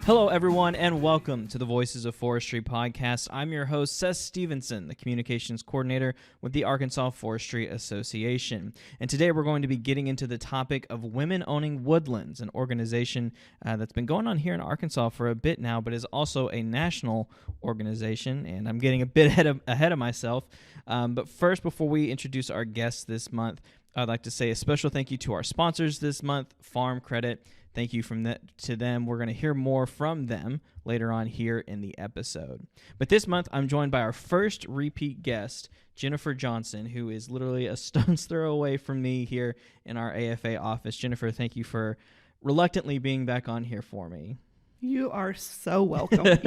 Hello, everyone, and welcome to the Voices of Forestry podcast. I'm your host, Seth Stevenson, the communications coordinator with the Arkansas Forestry Association. And today we're going to be getting into the topic of women owning Woodlands, an organization that's been going on here in Arkansas for a bit now, but is also a national organization. And I'm getting a bit ahead of myself. But first, before we introduce our guests this month, I'd like to say a special thank you to our sponsors this month, Farm Credit. Thank you to them. We're going to hear more from them later on here in the episode. But this month, I'm joined by our first repeat guest, Jennifer Johnson, who is literally a stone's throw away from me here in our AFA office. Jennifer, thank you for reluctantly being back on here for me. You are so welcome.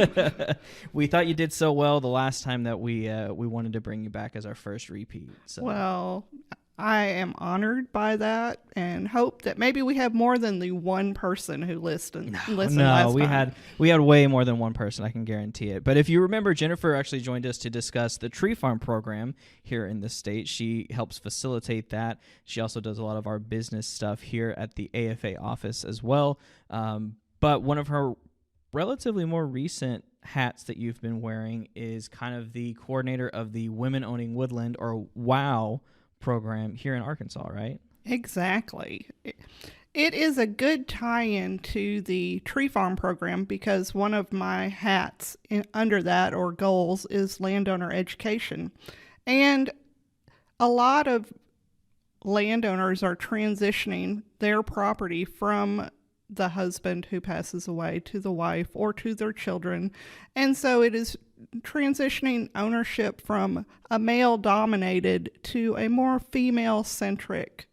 We thought you did so well the last time that we wanted to bring you back as our first repeat. So. Well, I am honored by that and hope that maybe we have more than the one person who listened last time. we had way more than one person, I can guarantee it. But if you remember, Jennifer actually joined us to discuss the tree farm program here in the state. She helps facilitate that. She also does a lot of our business stuff here at the AFA office as well. But one of her relatively more recent hats that you've been wearing is kind of the coordinator of the Women Owning Woodland, or WOW, program here in Arkansas, right? Exactly. It is a good tie-in to the tree farm program because one of my hats under that, or goals, is landowner education. And a lot of landowners are transitioning their property from the husband who passes away to the wife or to their children. And so it is transitioning ownership from a male-dominated to a more female-centric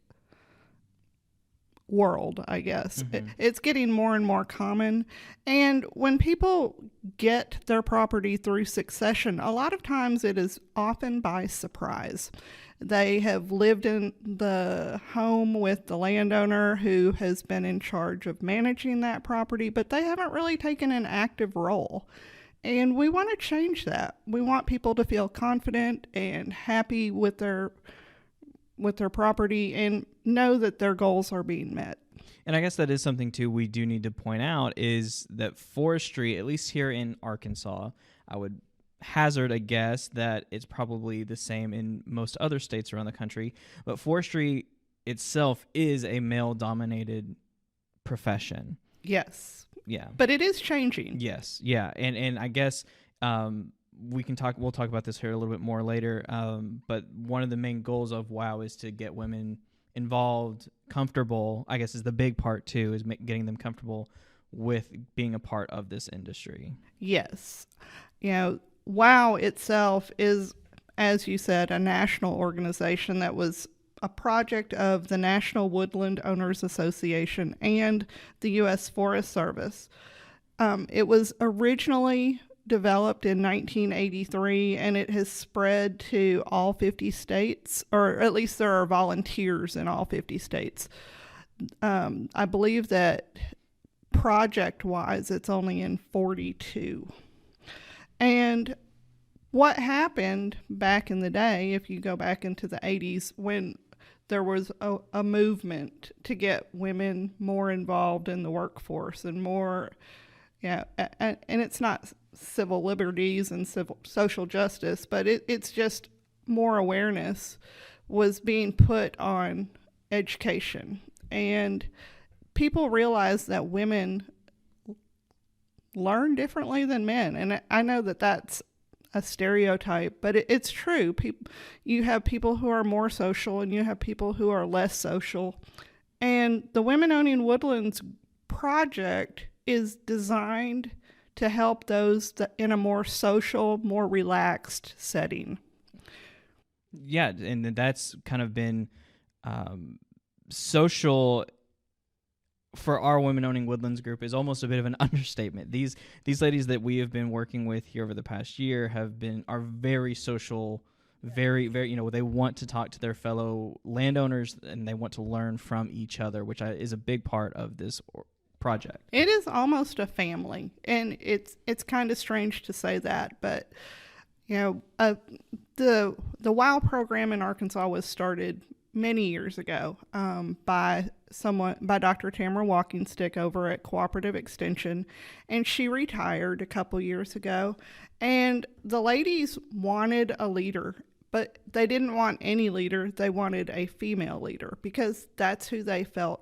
world, I guess. Mm-hmm. It's getting more and more common. And when people get their property through succession, a lot of times it is often by surprise. They have lived in the home with the landowner who has been in charge of managing that property, but they haven't really taken an active role. And we want to change that. We want people to feel confident and happy with their property and know that their goals are being met. And I guess that is something, too, we do need to point out is that forestry, at least here in Arkansas, I would hazard a guess that it's probably the same in most other states around the country, but forestry itself is a male-dominated profession. Yes. Yeah. But it is changing. Yes. Yeah. And I guess we'll talk about this here a little bit more later, but one of the main goals of WOW is to get women involved, comfortable, I guess is the big part too, is getting them comfortable with being a part of this industry. Yes. WOW itself is, as you said, a national organization that was a project of the National Woodland Owners Association and the U.S. Forest Service. It was originally developed in 1983, and it has spread to all 50 states, or at least there are volunteers in all 50 states. I believe that project-wise, it's only in 42. And what happened back in the day, if you go back into the 80s, when there was a movement to get women more involved in the workforce and more, and it's not civil liberties and social justice, but it's just more awareness was being put on education. And people realized that women learn differently than men. And I know that that's a stereotype, but it's true. You have people who are more social and you have people who are less social. And the Women Owning Woodlands project is designed to help those in a more social, more relaxed setting. Yeah, and that's kind of been social for our Women Owning Woodlands group is almost a bit of an understatement. These ladies that we have been working with here over the past year are very social, very, very, they want to talk to their fellow landowners and they want to learn from each other, which is a big part of this project. It is almost a family, and it's kind of strange to say that, but the WOW program in Arkansas was started many years ago by by Dr. Tamara Walkingstick over at Cooperative Extension, and she retired a couple years ago. And the ladies wanted a leader, but they didn't want any leader. They wanted a female leader because that's who they felt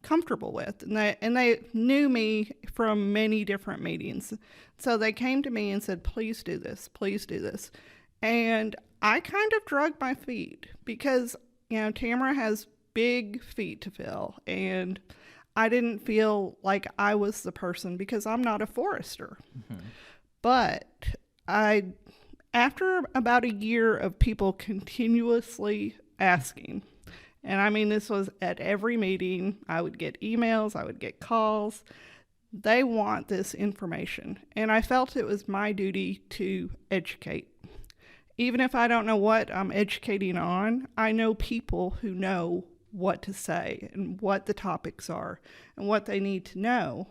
comfortable with. And they knew me from many different meetings. So they came to me and said, please do this, please do this. And I kind of dragged my feet because, Tamara has big feet to fill, and I didn't feel like I was the person because I'm not a forester. Mm-hmm. But after about a year of people continuously asking, and I mean, this was at every meeting, I would get emails, I would get calls. They want this information, and I felt it was my duty to educate. Even if I don't know what I'm educating on, I know people who know what to say and what the topics are and what they need to know.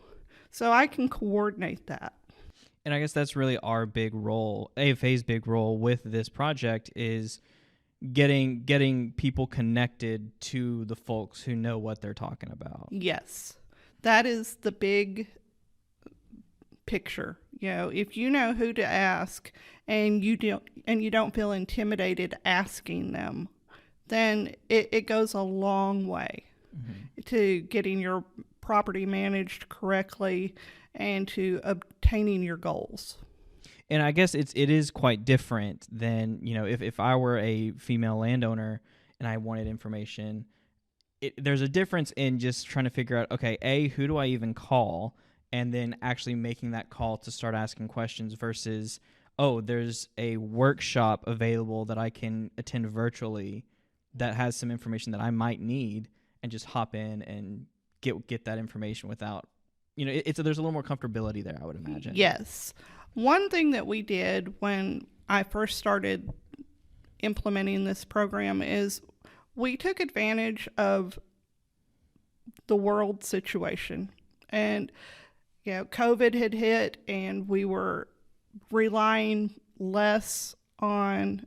So I can coordinate that. And I guess that's really our big role, AFA's big role with this project is getting people connected to the folks who know what they're talking about. Yes. That is the big picture. If you know who to ask and you don't feel intimidated asking them, then it goes a long way to getting your property managed correctly and to obtaining your goals. And I guess it is quite different than, if I were a female landowner and I wanted information, there's a difference in just trying to figure out, okay, A, who do I even call? And then actually making that call to start asking questions versus, oh, there's a workshop available that I can attend virtually that has some information that I might need and just hop in and get that information without, there's a little more comfortability there, I would imagine. Yes. One thing that we did when I first started implementing this program is we took advantage of the world situation. And COVID had hit and we were relying less on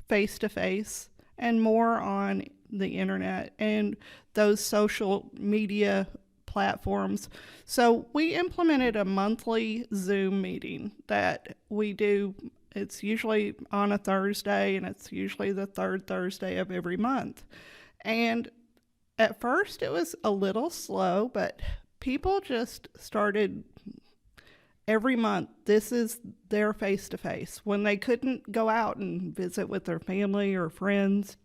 face-to-face and more on the internet and those social media platforms. So we implemented a monthly Zoom meeting that we do. It's usually on a Thursday, and it's usually the third Thursday of every month. And at first it was a little slow, but people just started every month. This is their face-to-face. When they couldn't go out and visit with their family or friends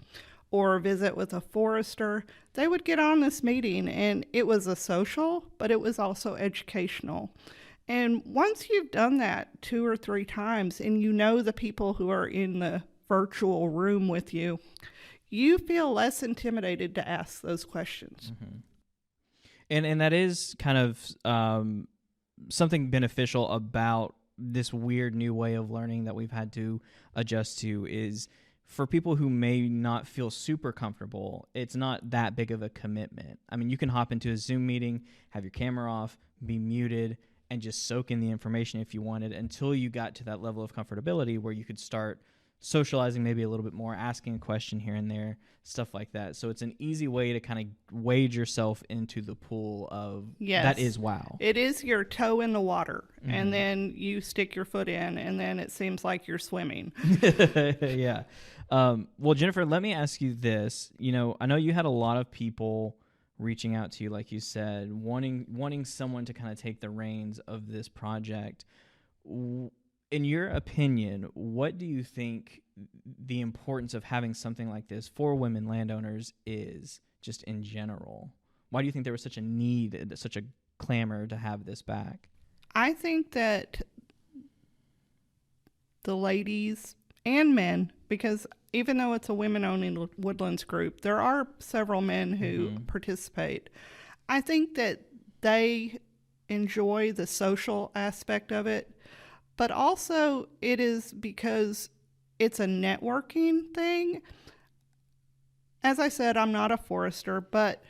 or visit with a forester, they would get on this meeting, and it was a social, but it was also educational. And once you've done that 2 or 3 times and you know the people who are in the virtual room with you, you feel less intimidated to ask those questions. Mm-hmm. And that is kind of something beneficial about this weird new way of learning that we've had to adjust to is for people who may not feel super comfortable, it's not that big of a commitment. I mean, you can hop into a Zoom meeting, have your camera off, be muted, and just soak in the information if you wanted until you got to that level of comfortability where you could start socializing maybe a little bit more, asking a question here and there, stuff like that. So it's an easy way to kind of wade yourself into the pool of that is WOW. It is your toe in the water, and then you stick your foot in, and then it seems like you're swimming. Yeah. Well, Jennifer, let me ask you this. I know you had a lot of people reaching out to you, like you said, wanting someone to kind of take the reins of this project. In your opinion, what do you think the importance of having something like this for women landowners is, just in general? Why do you think there was such a need, such a clamor to have this back? I think that the ladies and men, because even though it's a women-owned Woodlands group, there are several men who participate. I think that they enjoy the social aspect of it. But also it is because it's a networking thing. As I said, I'm not a forester, but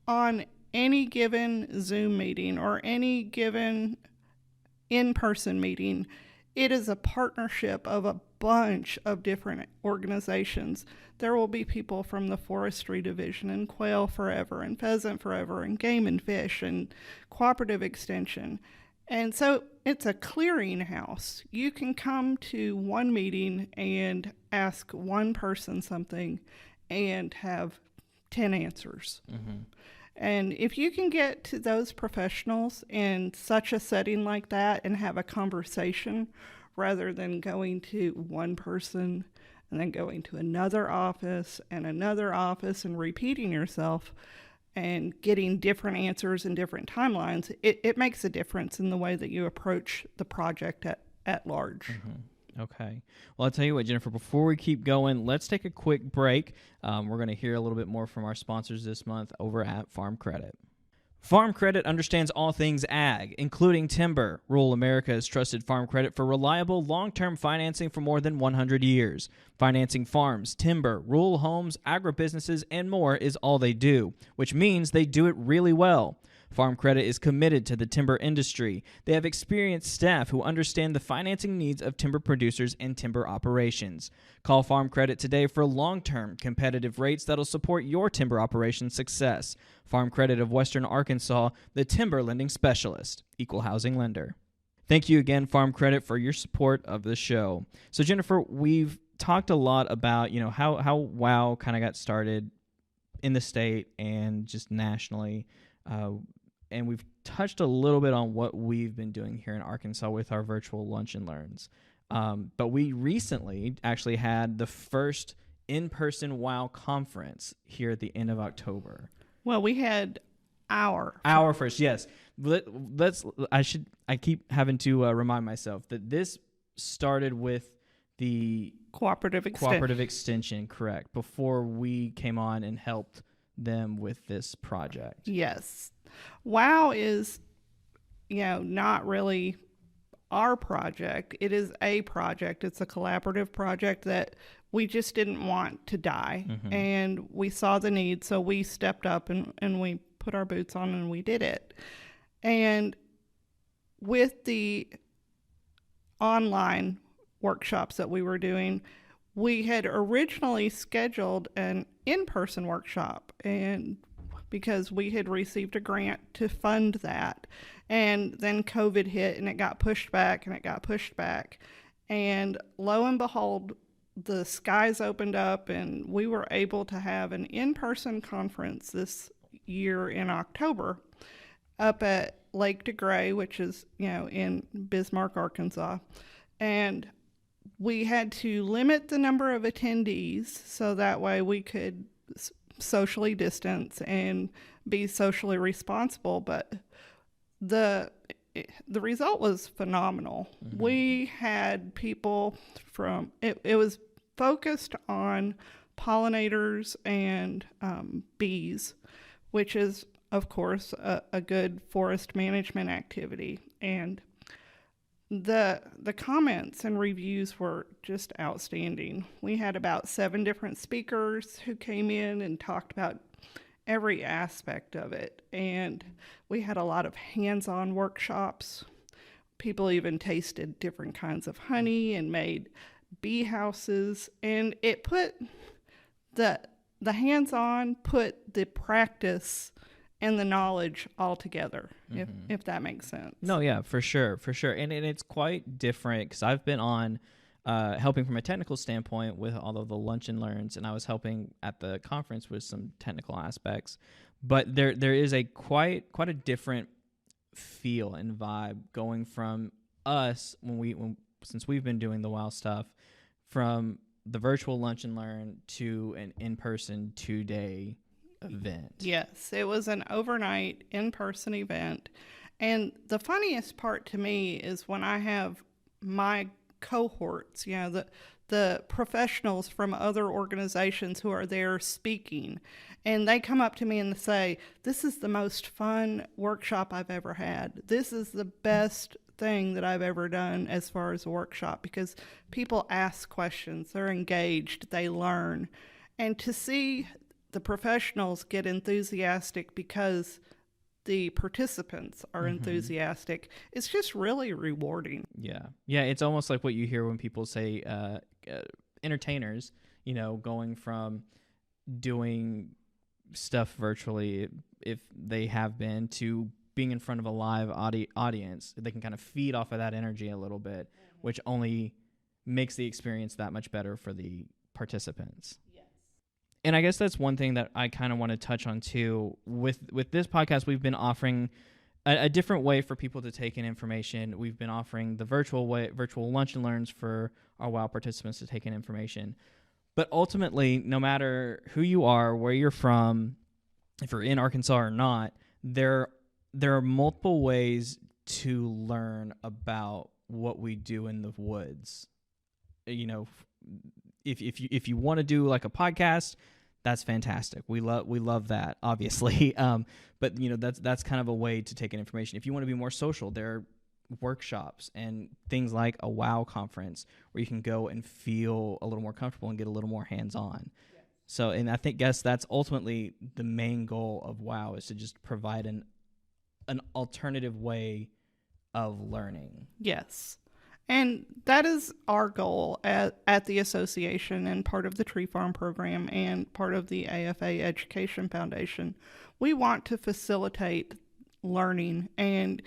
on any given Zoom meeting or any given in-person meeting, it is a partnership of a bunch of different organizations. There will be people from the Forestry Division and Quail Forever and Pheasant Forever and Game and Fish and Cooperative Extension. And so it's a clearinghouse. You can come to one meeting and ask one person something and have 10 answers. Mm-hmm. And if you can get to those professionals in such a setting like that and have a conversation rather than going to one person and then going to another office and repeating yourself and getting different answers and different timelines, it makes a difference in the way that you approach the project at large. Mm-hmm. Okay. Well, I'll tell you what, Jennifer, before we keep going, let's take a quick break. We're going to hear a little bit more from our sponsors this month over at Farm Credit. Farm Credit understands all things ag, including timber. Rural America has trusted Farm Credit for reliable, long-term financing for more than 100 years. Financing farms, timber, rural homes, agribusinesses, and more is all they do, which means they do it really well. Farm Credit is committed to the timber industry. They have experienced staff who understand the financing needs of timber producers and timber operations. Call Farm Credit today for long-term competitive rates that'll support your timber operations success. Farm Credit of Western Arkansas, the timber lending specialist, equal housing lender. Thank you again, Farm Credit, for your support of the show. So, Jennifer, we've talked a lot about, how WOW kind of got started in the state and just nationally. And we've touched a little bit on what we've been doing here in Arkansas with our virtual lunch and learns. But we recently actually had the first in-person WOW conference here at the end of October. Well, we had our first, yes. I keep having to remind myself that this started with the Cooperative Extension, correct, before we came on and helped them with this project. Yes. WOW is, not really our project. It is a project. It's a collaborative project that we just didn't want to die. Mm-hmm. And we saw the need, so we stepped up and we put our boots on and we did it. And with the online workshops that we were doing, we had originally scheduled an in-person workshop, and because we had received a grant to fund that. And then COVID hit and it got pushed back. And lo and behold, the skies opened up and we were able to have an in-person conference this year in October up at Lake DeGray, which is, in Bismarck, Arkansas. And we had to limit the number of attendees so that way we could socially distance and be socially responsible, but the result was phenomenal. Mm-hmm. We had people from it was focused on pollinators and bees, which is of course a good forest management activity, and the comments and reviews were just outstanding. We had about 7 different speakers who came in and talked about every aspect of it. And we had a lot of hands-on workshops. People even tasted different kinds of honey and made bee houses. And it put the hands-on put the practice and the knowledge all together, if that makes sense. No, yeah, for sure. And it's quite different because I've been on helping from a technical standpoint with all of the lunch and learns, and I was helping at the conference with some technical aspects. But there is a quite a different feel and vibe going from us since we've been doing the WOW stuff, from the virtual lunch and learn to an in-person 2-day event. Yes, it was an overnight in-person event. And the funniest part to me is when I have my cohorts, the professionals from other organizations who are there speaking, and they come up to me and say, "This is the most fun workshop I've ever had. This is the best thing that I've ever done as far as a workshop," because people ask questions, they're engaged, they learn. And to see the professionals get enthusiastic because the participants are enthusiastic, it's just really rewarding. Yeah. It's almost like what you hear when people say entertainers, going from doing stuff virtually, if they have been, to being in front of a live audience. They can kind of feed off of that energy a little bit, which only makes the experience that much better for the participants. And I guess that's one thing that I kind of want to touch on too. With this podcast, we've been offering a different way for people to take in information. We've been offering the virtual lunch and learns for our WOW participants to take in information. But ultimately, no matter who you are, where you're from, if you're in Arkansas or not, there are multiple ways to learn about what we do in the woods. If you want to do like a podcast, that's fantastic. We love that, obviously. But that's kind of a way to take in information. If you want to be more social, there are workshops and things like a WOW conference where you can go and feel a little more comfortable and get a little more hands-on. Yes. So, and I guess that's ultimately the main goal of WOW, is to just provide an alternative way of learning. Yes. And that is our goal at the association, and part of the Tree Farm program and part of the AFA Education Foundation. We want to facilitate learning, and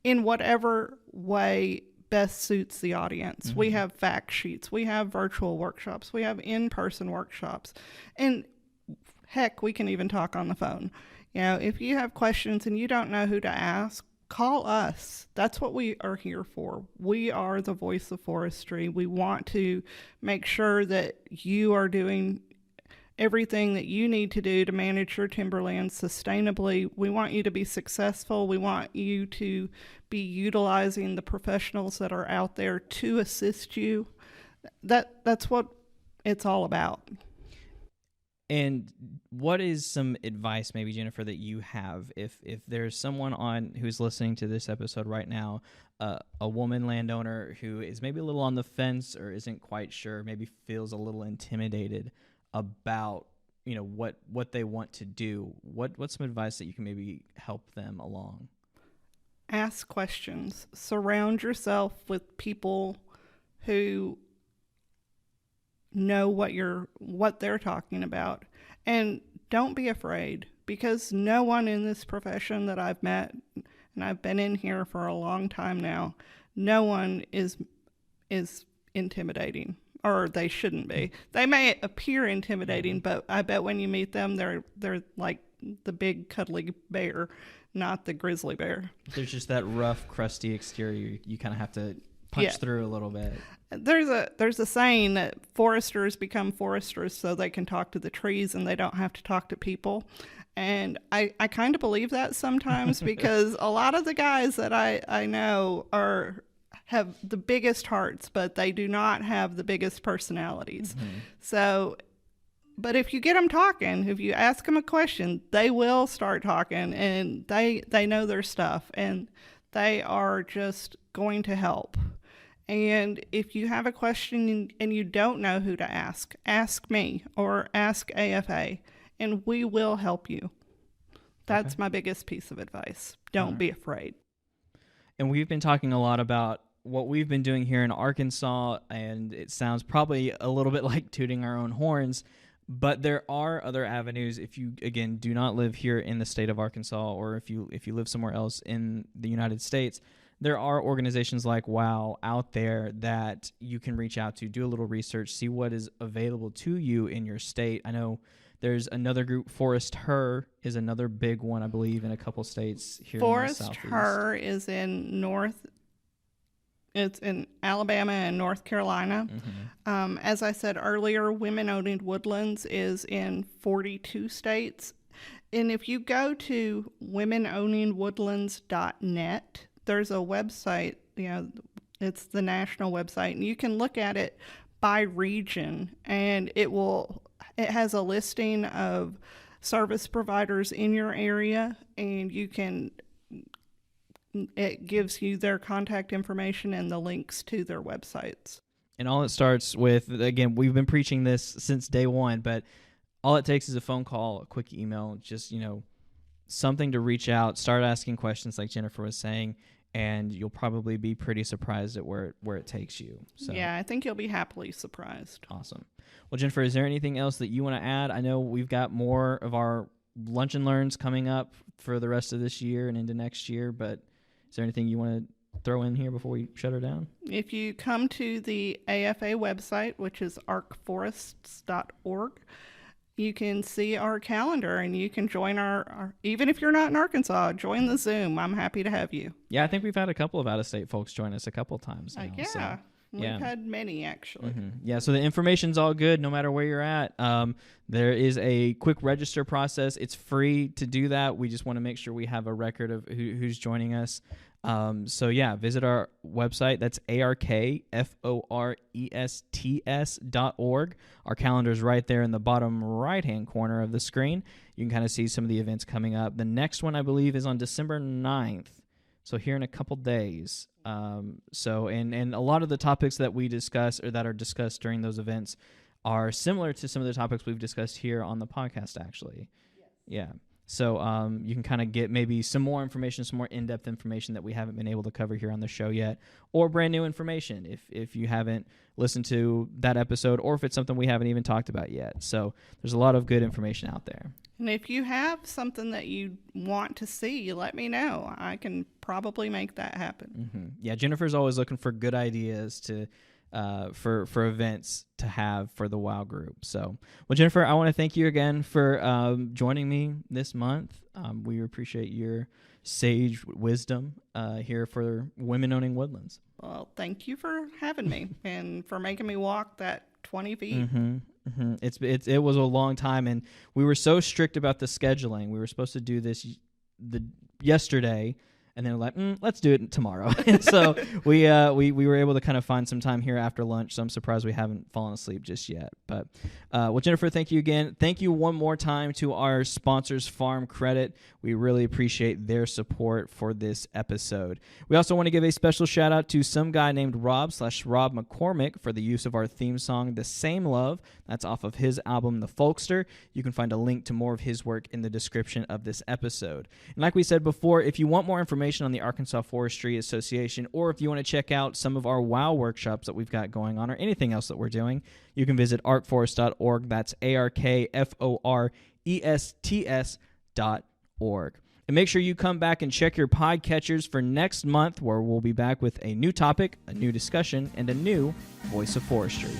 in whatever way best suits the audience. We have fact sheets, we have virtual workshops, we have in-person workshops, and heck, we can even talk on the phone. If you have questions and you don't know who to ask, call us. That's what we are here for. We are the voice of forestry. We want to make sure that you are doing everything that you need to do to manage your timberland sustainably. We want you to be successful. We want you to be utilizing the professionals that are out there to assist you. That's what it's all about. And what is some advice, maybe, Jennifer, that you have if there's someone who's listening to this episode right now, a woman landowner who is maybe a little on the fence or isn't quite sure, maybe feels a little intimidated about what they want to do? What's some advice that you can maybe help them along? Ask questions. Surround yourself with people who know what they're talking about, and don't be afraid, because no one in this profession that I've met, and I've been in here for a long time now, no one is intimidating, or they shouldn't be. They may appear intimidating, but I bet when you meet them, they're like the big cuddly bear, not the grizzly bear. There's just that rough, crusty exterior you kind of have to punch through a little bit. There's a saying that foresters become foresters so they can talk to the trees and they don't have to talk to people. And I kind of believe that sometimes because a lot of the guys that I know have the biggest hearts, but they do not have the biggest personalities. So, but if you get them talking, if you ask them a question, they will start talking, and they know their stuff, and they are just going to help. And if you have a question and you don't know who to ask me or ask AFA, and we will help you. That's my biggest piece of advice. Don't be afraid. And we've been talking a lot about what we've been doing here in Arkansas, and it sounds probably a little bit like tooting our own horns, but there are other avenues. If you, again, do not live here in the state of Arkansas, or if you live somewhere else in the United States, there are organizations like WOW out there that you can reach out to, do a little research, see what is available to you in your state. I know there's another group, Forestry is another big one, I believe, in a couple states here in the Southeast. Forestry is it's in Alabama and North Carolina. As I said earlier, Women-Owned Woodlands is in 42 states. And if you go to womenowningwoodlands.net, there's a website, it's the national website, and you can look at it by region, and it has a listing of service providers in your area, and it gives you their contact information and the links to their websites. And all it starts with, again, we've been preaching this since day one, but all it takes is a phone call, a quick email, just, something to reach out, start asking questions like Jennifer was saying, and you'll probably be pretty surprised at where it takes you. So yeah, I think you'll be happily surprised. Awesome. Well, Jennifer, is there anything else that you want to add? I know we've got more of our lunch and learns coming up for the rest of this year and into next year, but is there anything you want to throw in here before we shut her down? If you come to the AFA website, which is arcforests.org, you can see our calendar and you can join our, even if you're not in Arkansas, join the Zoom. I'm happy to have you. Yeah, I think we've had a couple of out-of-state folks join us a couple of times now. Yeah. We've had many, actually. Mm-hmm. Yeah, so the information's all good no matter where you're at. There is a quick register process. It's free to do that. We just want to make sure we have a record of who's joining us. So, yeah, visit our website. That's arkforests.org. Our calendar is right there in the bottom right-hand corner of the screen. You can kind of see some of the events coming up. The next one, I believe, is on December 9th. So here in a couple days. And a lot of the topics that we discuss or that are discussed during those events are similar to some of the topics we've discussed here on the podcast, actually. Yes. Yeah. So you can kind of get maybe some more information, some more in-depth information that we haven't been able to cover here on the show yet, or brand new information if you haven't listened to that episode, or if it's something we haven't even talked about yet. So there's a lot of good information out there. And if you have something that you want to see, let me know. I can probably make that happen. Mm-hmm. Yeah, Jennifer's always looking for good ideas to for events to have for the WOW group. So, well, Jennifer, I want to thank you again for joining me this month. We appreciate your sage wisdom here for Women Owning Woodlands. Well, thank you for having me and for making me walk that 20 feet. Mm-hmm. Mm-hmm. It was a long time, and we were so strict about the scheduling. We were supposed to do this yesterday, and then we're like, let's do it tomorrow. And so we were able to kind of find some time here after lunch, so I'm surprised we haven't fallen asleep just yet. But, well, Jennifer, thank you again. Thank you one more time to our sponsors, Farm Credit. We really appreciate their support for this episode. We also want to give a special shout-out to some guy named Rob McCormick for the use of our theme song, The Same Love. That's off of his album, The Folkster. You can find a link to more of his work in the description of this episode. And like we said before, if you want more information on the Arkansas Forestry Association, or if you want to check out some of our WOW workshops that we've got going on, or anything else that we're doing, you can visit arkforests.org. That's arkforests.org. And make sure you come back and check your podcatchers for next month, where we'll be back with a new topic, a new discussion, and a new Voice of Forestry.